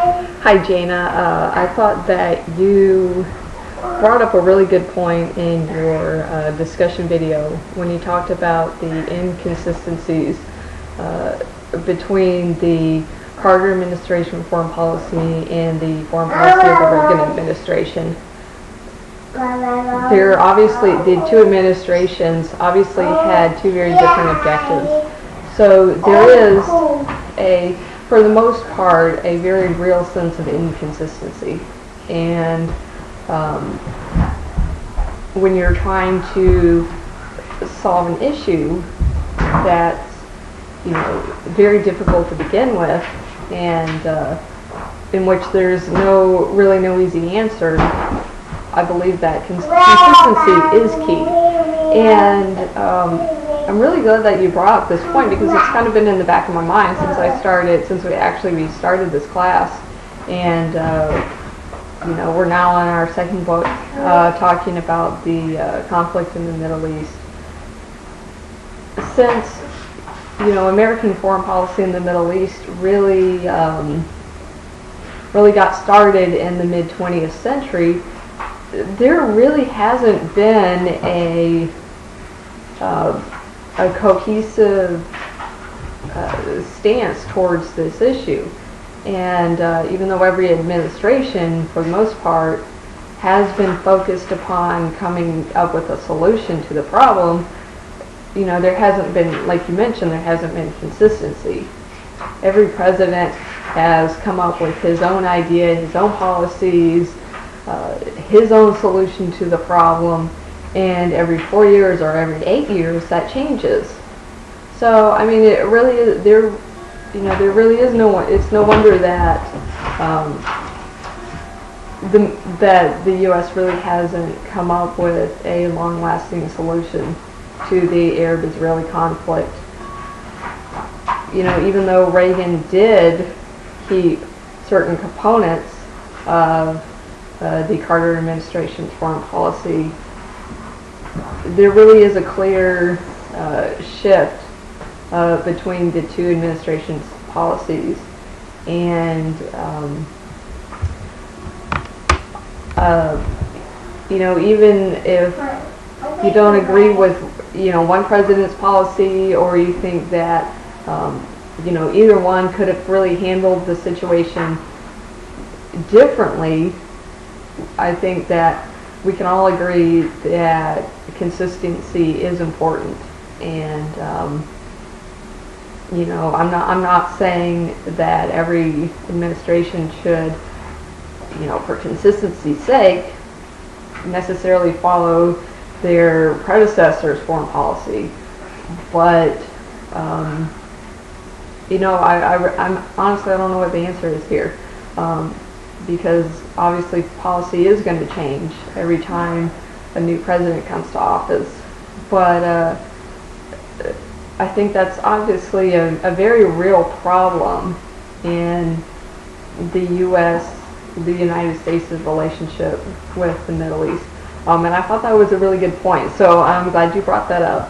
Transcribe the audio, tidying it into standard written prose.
Hi, Jana. I thought that you brought up a really good point in your discussion video when you talked about the inconsistencies between the Carter administration foreign policy and the foreign policy of the Reagan administration. There obviously, the two administrations obviously had two very different objectives. So there is for the most part, a very real sense of inconsistency. And when you're trying to solve an issue that's, very difficult to begin with, and in which there's really no easy answer, I believe that consistency is key. And I'm really glad that you brought up this point, because it's kind of been in the back of my mind since we started this class. And we're now on our second book talking about the conflict in the Middle East. Since American foreign policy in the Middle East really got started in the mid-20th century, there really hasn't been a cohesive stance towards this issue. And even though every administration, for the most part, has been focused upon coming up with a solution to the problem, there hasn't been, like you mentioned, there hasn't been consistency. Every president has come up with his own idea, his own policies, his own solution to the problem, and every 4 years or every 8 years that changes. So I mean, it really is there really is it's no wonder that that the U.S. really hasn't come up with a long-lasting solution to the Arab-Israeli conflict. Even though Reagan did keep certain components of the Carter administration's foreign policy, there really is a clear shift between the two administrations' policies. And even if you don't agree with one president's policy, or you think that either one could have really handled the situation differently, I think that we can all agree that consistency is important. And I'm not saying that every administration should, for consistency's sake, necessarily follow their predecessor's foreign policy. But I'm honestly, I don't know what the answer is here, because obviously policy is going to change every time a new president comes to office. But I think that's obviously a very real problem in the United States' relationship with the Middle East. And I thought that was a really good point, so I'm glad you brought that up.